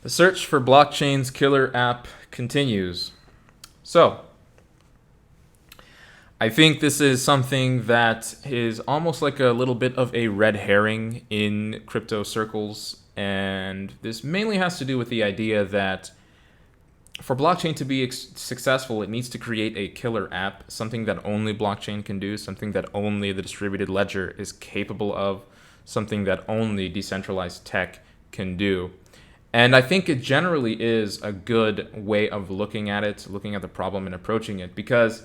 The search for blockchain's killer app continues. So, I think this is something that is almost like a little bit of a red herring in crypto circles. And this mainly has to do with the idea that for blockchain to be successful, it needs to create a killer app, something that only blockchain can do, something that only the distributed ledger is capable of, something that only decentralized tech can do. And I think it generally is a good way of looking at it, looking at the problem and approaching it, because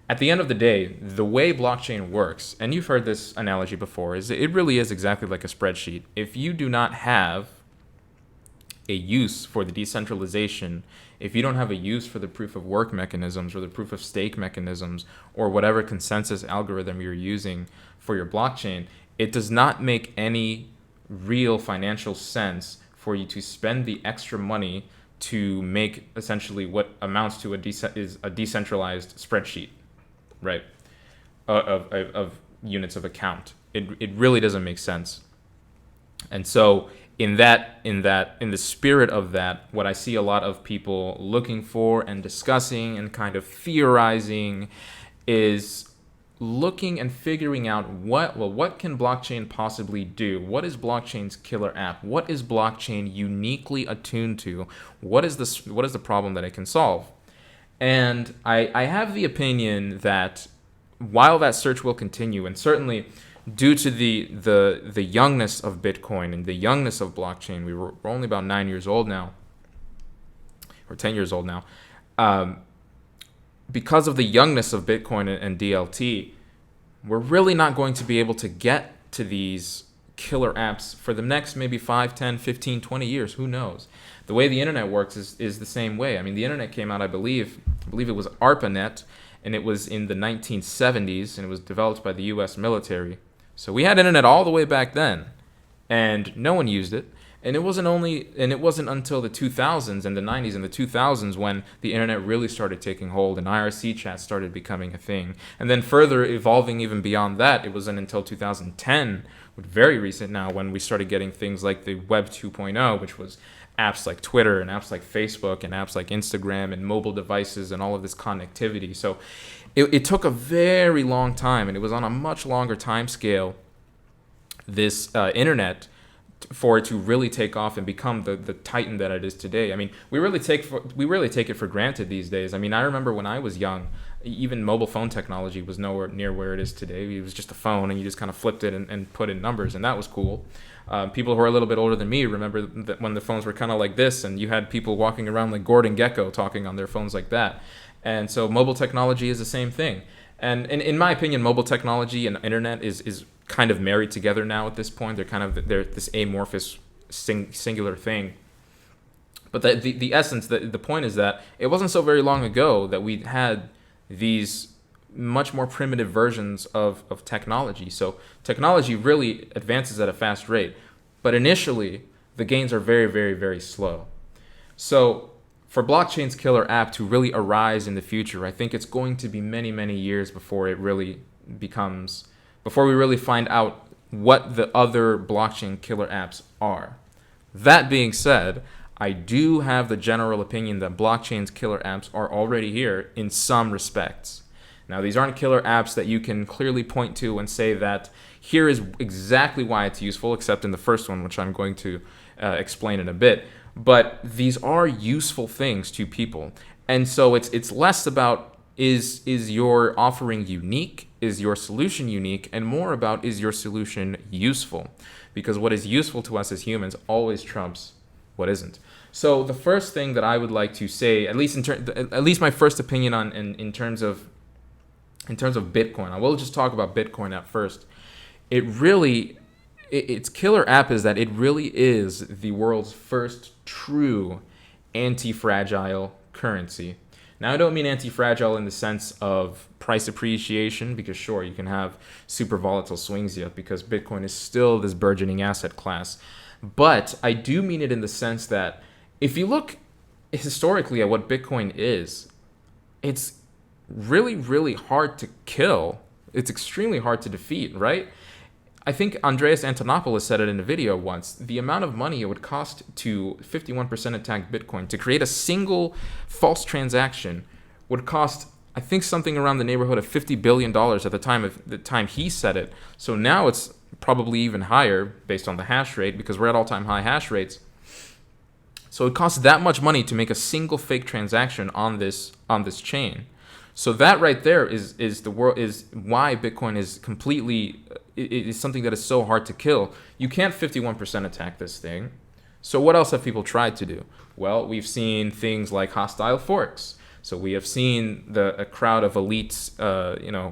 at the end of the day, the way blockchain works, and you've heard this analogy before, is it really is exactly like a spreadsheet. If you do not have a use for the decentralization, if you don't have a use for the proof of work mechanisms or the proof of stake mechanisms or whatever consensus algorithm you're using for your blockchain, it does not make any real financial sense for you to spend the extra money to make essentially what amounts to a decentralized spreadsheet, right? Of units of account. It really doesn't make sense. And so in the spirit of that, what I see a lot of people looking for and discussing and kind of theorizing is looking and figuring out what can blockchain possibly do? What is blockchain's killer app? What is blockchain uniquely attuned to? What is the problem that it can solve? And I have the opinion that while that search will continue, and certainly due to the youngness of Bitcoin and the youngness of blockchain, we're only about 9 years old now, or 10 years old now. Because of the youngness of Bitcoin and DLT, we're really not going to be able to get to these killer apps for the next maybe 5, 10, 15, 20 years. Who knows? The way the internet works is the same way. I mean, the internet came out, I believe it was ARPANET, and it was in the 1970s, and it was developed by the U.S. military. So we had internet all the way back then, and no one used it. And it wasn't until the 2000s and the 90s and the 2000s when the internet really started taking hold and IRC chats started becoming a thing. And then further evolving even beyond that, it wasn't until 2010, very recent now, when we started getting things like the Web 2.0, which was apps like Twitter and apps like Facebook and apps like Instagram and mobile devices and all of this connectivity. So it took a very long time, and it was on a much longer time scale, this internet, for it to really take off and become the titan that it is today. I mean, we really take it for granted these days. I mean, I remember when I was young, even mobile phone technology was nowhere near where it is today. It was just a phone, and you just kind of flipped it and put in numbers, and that was cool. People who are a little bit older than me remember that when the phones were kind of like this, and you had people walking around like Gordon Gekko talking on their phones like that. And so mobile technology is the same thing. And in my opinion, mobile technology and internet is kind of married together now at this point. They're this amorphous singular thing. But the essence, the point is that it wasn't so very long ago that we had these much more primitive versions of technology. So technology really advances at a fast rate. But initially, the gains are very, very, very slow. So for blockchain's killer app to really arise in the future, I think it's going to be many, many years before we really find out what the other blockchain killer apps are. That being said, I do have the general opinion that blockchain's killer apps are already here in some respects. Now, these aren't killer apps that you can clearly point to and say that here is exactly why it's useful, except in the first one, which I'm going to explain in a bit. But these are useful things to people. And so it's less about is your offering unique, is your solution unique, and more about is your solution useful? Because what is useful to us as humans always trumps what isn't. So the first thing that I would like to say, at least my first opinion on in terms of Bitcoin, I will just talk about Bitcoin at first. Its killer app is that it really is the world's first true anti-fragile currency. Now, I don't mean anti-fragile in the sense of price appreciation, because sure, you can have super volatile swings yet, because Bitcoin is still this burgeoning asset class. But I do mean it in the sense that if you look historically at what Bitcoin is, it's really, really hard to kill. It's extremely hard to defeat, right? I think Andreas Antonopoulos said it in a video once. The amount of money it would cost to 51% attack Bitcoin to create a single false transaction would cost, I think, something around the neighborhood of $50 billion at the time he said it. So now it's probably even higher based on the hash rate, because we're at all-time high hash rates. So it costs that much money to make a single fake transaction on this chain. So that right there is why Bitcoin is completely, it is something that is so hard to kill. You can't 51% attack this thing. So what else have people tried to do? Well, we've seen things like hostile forks. So we have seen a crowd of elites,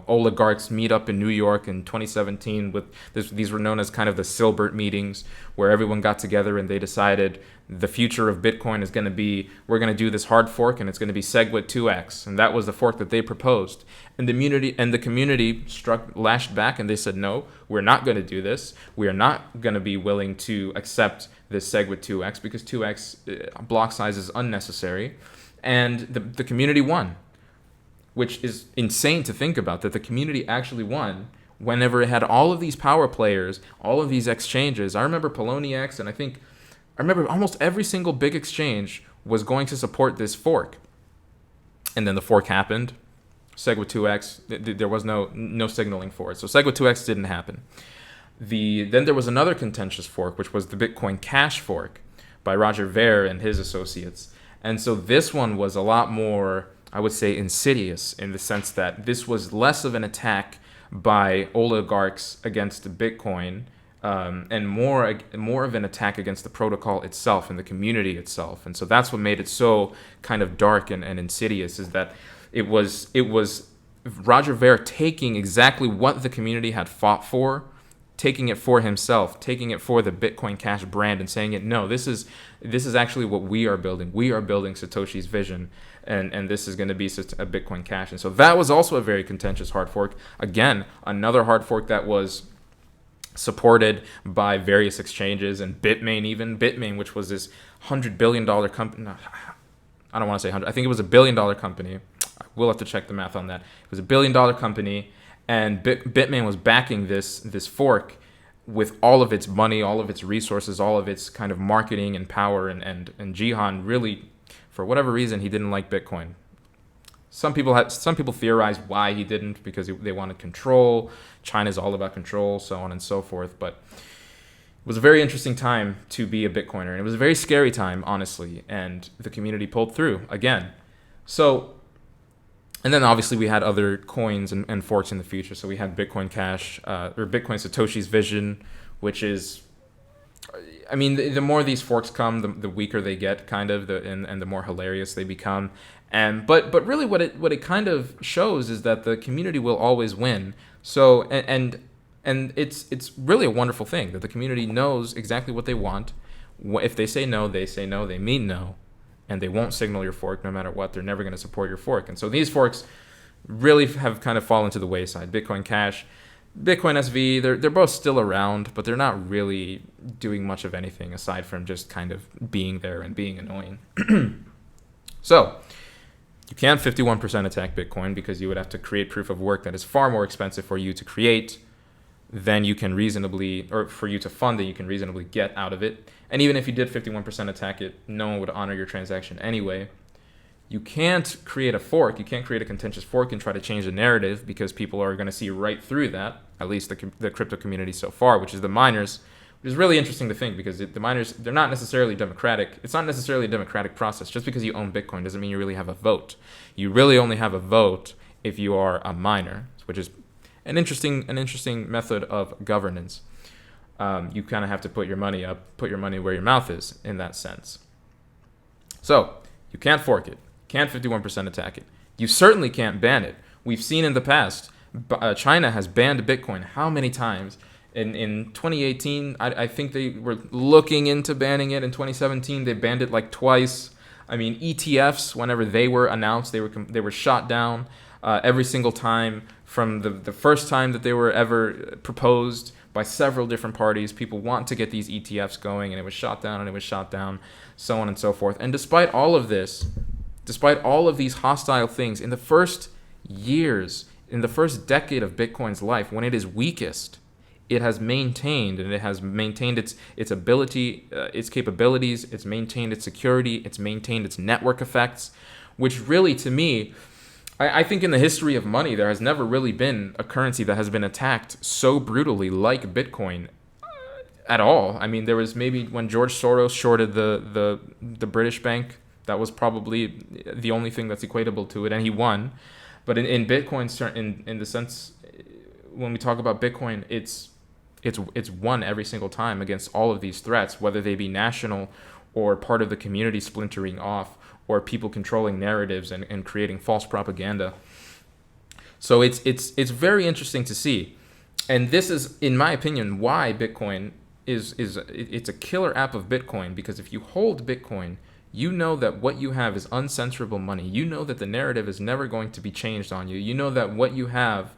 oligarchs meet up in New York in 2017 with these were known as kind of the Silbert meetings, where everyone got together and they decided the future of Bitcoin is going to be, we're going to do this hard fork and it's going to be SegWit 2x. And that was the fork that they proposed. And the community lashed back and they said, no, we're not going to do this. We are not going to be willing to accept this SegWit 2x because 2x block size is unnecessary. And the community won, which is insane to think about, that the community actually won whenever it had all of these power players, all of these exchanges. I remember Poloniex, and I remember almost every single big exchange was going to support this fork. And then the fork happened. SegWit 2x, there was no signaling for it. So SegWit 2x didn't happen. Then there was another contentious fork, which was the Bitcoin Cash fork by Roger Ver and his associates. And so this one was a lot more, I would say, insidious, in the sense that this was less of an attack by oligarchs against Bitcoin, and more of an attack against the protocol itself and the community itself. And so that's what made it so kind of dark and insidious, is that it was Roger Ver taking exactly what the community had fought for, taking it for himself, taking it for the Bitcoin Cash brand, and saying it, no, this is actually what we are building. We are building Satoshi's vision, and this is going to be a Bitcoin Cash. And so that was also a very contentious hard fork. Again, another hard fork that was supported by various exchanges and Bitmain, which was this $100 billion company. No, I don't want to say 100. I think it was a $1 billion company. We'll have to check the math on that. It was a $1 billion company. And Bitmain was backing this fork with all of its money, all of its resources, all of its kind of marketing and power. And Jihan really, for whatever reason, he didn't like Bitcoin. Some people theorize why he didn't, because they wanted control. China's all about control, so on and so forth. But it was a very interesting time to be a Bitcoiner, and it was a very scary time, honestly. And the community pulled through again. And then obviously we had other coins and forks in the future. So we had Bitcoin Cash, or Bitcoin Satoshi's vision, which is, I mean, the more these forks come, the weaker they get, kind of, and the more hilarious they become. But really what it kind of shows is that the community will always win. So and it's really a wonderful thing that the community knows exactly what they want. If they say no, they mean no. And they won't signal your fork no matter what. They're never going to support your fork. And so these forks really have kind of fallen to the wayside. Bitcoin Cash, Bitcoin SV, they're both still around, but they're not really doing much of anything aside from just kind of being there and being annoying. So you can't 51% attack Bitcoin, because you would have to create proof of work that is far more expensive for you to create than you can reasonably, or for you to fund that you can reasonably get out of it. And even if you did 51% attack it, no one would honor your transaction anyway. You can't create a fork. You can't create a contentious fork and try to change the narrative, because people are going to see right through that, at least the crypto community so far, which is the miners, which is really interesting to think, because the miners, they're not necessarily democratic. It's not necessarily a democratic process. Just because you own Bitcoin doesn't mean you really have a vote. You really only have a vote if you are a miner, which is an interesting method of governance. You kind of have to put your money where your mouth is, in that sense. So you can't fork it, can't 51% attack it. You certainly can't ban it. We've seen in the past, China has banned Bitcoin how many times? In 2018, I think they were looking into banning it. In 2017, they banned it like twice. I mean, ETFs, whenever they were announced, they were shot down every single time, from the first time that they were ever proposed by several different parties. People want to get these ETFs going, and it was shot down, and it was shot down, so on and so forth. And despite all of this, despite all of these hostile things, in the first years, in the first decade of Bitcoin's life, when it is weakest, it has maintained, and it has maintained its ability, its capabilities. It's maintained its security. It's maintained its network effects, which really, to me, I think in the history of money, there has never really been a currency that has been attacked so brutally like Bitcoin at all. I mean, there was maybe when George Soros shorted the British bank. That was probably the only thing that's equatable to it, and he won. But in Bitcoin, in the sense, when we talk about Bitcoin, it's won every single time against all of these threats, whether they be national or part of the community splintering off, or people controlling narratives and creating false propaganda. So it's very interesting to see. And this is, in my opinion, why Bitcoin it's a killer app of Bitcoin, because if you hold Bitcoin, you know that what you have is uncensorable money. You know that the narrative is never going to be changed on you. You know that what you have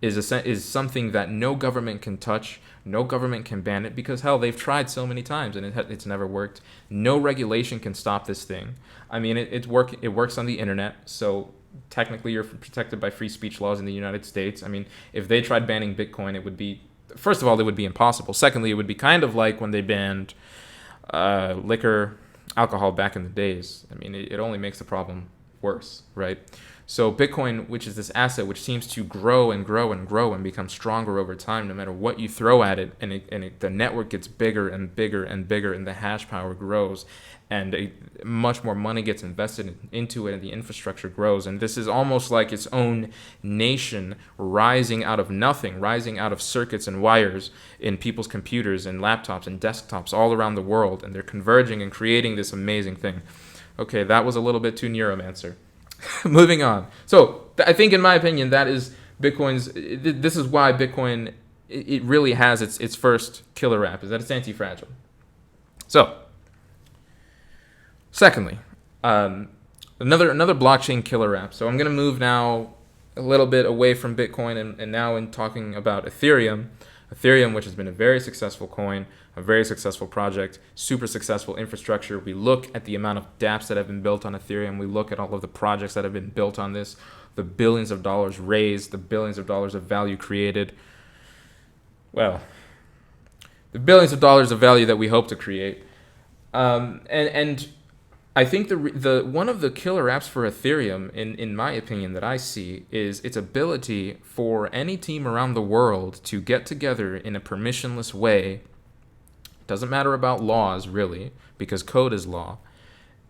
is something that no government can touch, no government can ban it, because hell, they've tried so many times and it's never worked. No regulation can stop this thing. I mean, it works on the internet, so technically you're protected by free speech laws in the United States. I mean, if they tried banning Bitcoin, it would be, first of all, it would be impossible. Secondly, it would be kind of like when they banned liquor, alcohol back in the days. I mean, it only makes the problem worse, right? So Bitcoin, which is this asset which seems to grow and grow and grow and become stronger over time, no matter what you throw at it, the network gets bigger and bigger and bigger, and the hash power grows, and much more money gets invested into it, and the infrastructure grows. And this is almost like its own nation rising out of nothing, rising out of circuits and wires in people's computers and laptops and desktops all around the world, and they're converging and creating this amazing thing. Okay, that was a little bit too neuromancer. Moving on. So I think, in my opinion, that is Bitcoin's. This is why Bitcoin it really has its first killer app, is that it's anti-fragile. So, secondly, another blockchain killer app. So I'm going to move now a little bit away from Bitcoin and now in talking about Ethereum. Ethereum, which has been a very successful coin, a very successful project, super successful infrastructure. We look at the amount of dApps that have been built on Ethereum. We look at all of the projects that have been built on this, the billions of dollars raised, the billions of dollars of value created. Well, the billions of dollars of value that we hope to create. And I think the one of the killer apps for Ethereum, in my opinion, that I see is its ability for any team around the world to get together in a permissionless way. Doesn't matter about laws, really, because code is law.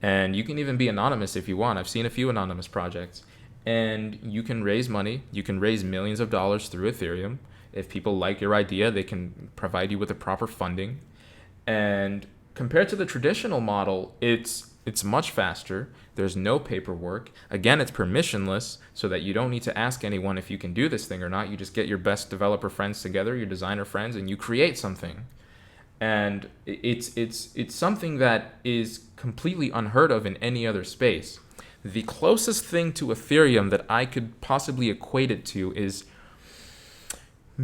And you can even be anonymous if you want. I've seen a few anonymous projects. And you can raise money. You can raise millions of dollars through Ethereum. If people like your idea, they can provide you with the proper funding. And compared to the traditional model, it's much faster. There's no paperwork. Again, it's permissionless, so that you don't need to ask anyone if you can do this thing or not. You just get your best developer friends together, your designer friends, and you create something. And it's something that is completely unheard of in any other space. The closest thing to Ethereum that I could possibly equate it to is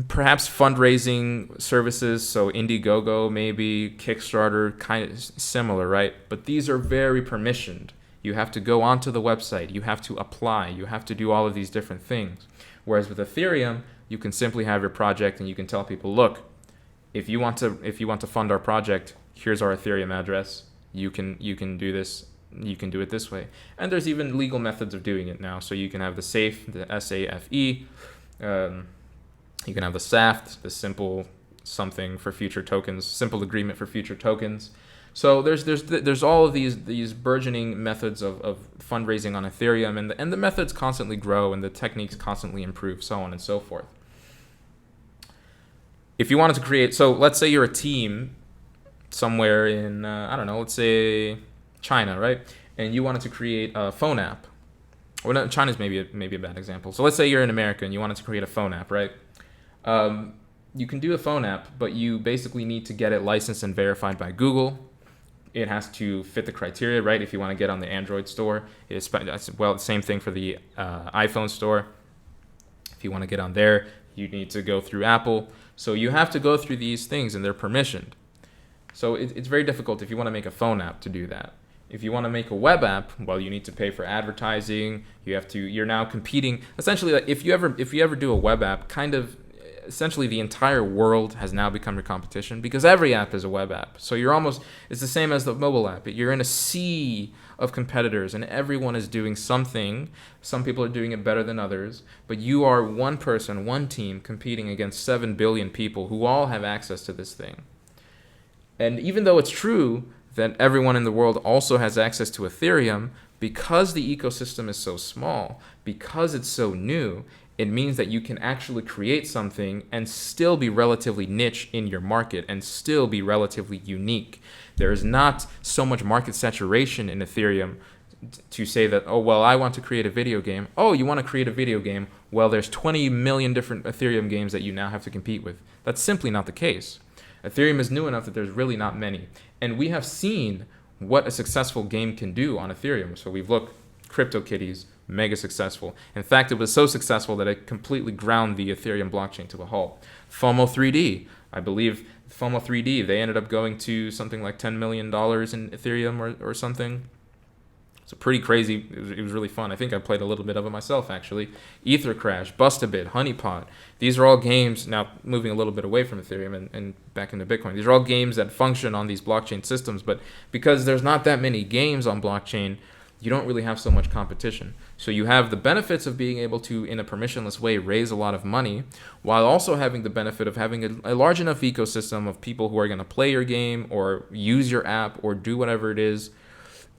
perhaps fundraising services, so Indiegogo, maybe Kickstarter, kind of similar, right? But these are very permissioned. You have to go onto the website, you have to apply, you have to do all of these different things. Whereas with Ethereum, you can simply have your project and you can tell people, look, if you want to fund our project, here's our Ethereum address. You can do this. You can do it this way. And there's even legal methods of doing it now. So you can have the SAFE, the SAFE. You can have the SAFT, the simple something for future tokens, simple agreement for future tokens. So there's all of these burgeoning methods of fundraising on Ethereum, and the methods constantly grow and the techniques constantly improve, so on and so forth. If you wanted to create, so let's say you're a team somewhere in, I don't know, let's say China, right? And you wanted to create a phone app. Well, no, China's maybe a bad example. So let's say you're in America and you wanted to create a phone app, right? You can do a phone app, but you basically need to get it licensed and verified by Google. It has to fit the criteria, right? If you want to get on the Android store, the same thing for the iPhone store. If you want to get on there, you need to go through Apple. So you have to go through these things, and they're permissioned. So it's very difficult if you want to make a phone app to do that. If you want to make a web app, well, you need to pay for advertising. You're now competing. Essentially, if you ever do a web app, kind of essentially the entire world has now become your competition because every app is a web app. So it's the same as the mobile app. You're in a sea of competitors and everyone is doing something. Some people are doing it better than others, but you are one person, one team competing against 7 billion people who all have access to this thing. And even though it's true that everyone in the world also has access to Ethereum, because the ecosystem is so small, because it's so new, it means that you can actually create something and still be relatively niche in your market and still be relatively unique. There is not so much market saturation in Ethereum to say that, oh, well, I want to create a video game. Oh, you want to create a video game? Well, there's 20 million different Ethereum games that you now have to compete with. That's simply not the case. Ethereum is new enough that there's really not many. And we have seen what a successful game can do on Ethereum. So we've looked, CryptoKitties, mega successful. In fact, it was so successful that it completely ground the Ethereum blockchain to a halt. FOMO 3D, I believe FOMO 3D, they ended up going to something like $10 million in Ethereum or something. So pretty crazy. It was really fun. I think I played a little bit of it myself, actually. Ether Crash, Bust-A-Bit, Honeypot. These are all games, now moving a little bit away from Ethereum and back into Bitcoin. These are all games that function on these blockchain systems, but because there's not that many games on blockchain, you don't really have so much competition. So you have the benefits of being able to, in a permissionless way, raise a lot of money, while also having the benefit of having a large enough ecosystem of people who are going to play your game or use your app or do whatever it is.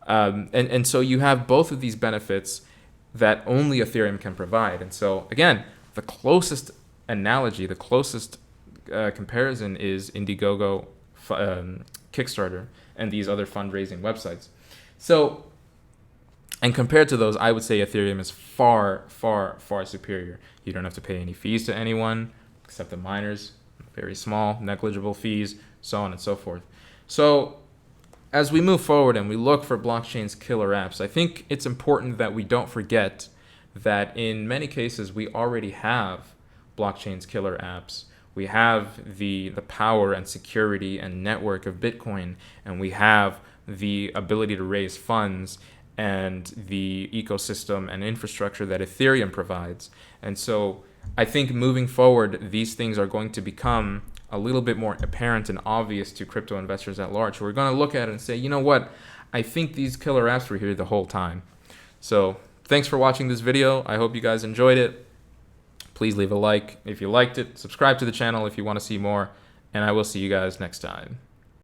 And so you have both of these benefits that only Ethereum can provide. And so, again, the closest analogy, the closest comparison is Indiegogo, Kickstarter, and these other fundraising websites. So, and compared to those, I would say Ethereum is far, far, far superior. You don't have to pay any fees to anyone except the miners, very small, negligible fees, so on and so forth. So as we move forward and we look for blockchain's killer apps, I think it's important that we don't forget that in many cases we already have blockchain's killer apps. We have the power and security and network of Bitcoin, and we have the ability to raise funds and the ecosystem and infrastructure that Ethereum provides. And so I think moving forward, these things are going to become a little bit more apparent and obvious to crypto investors at large. So we're going to look at it and say, you know what? I think these killer apps were here the whole time. So thanks for watching this video. I hope you guys enjoyed it. Please leave a like if you liked it. Subscribe to the channel if you want to see more. And I will see you guys next time.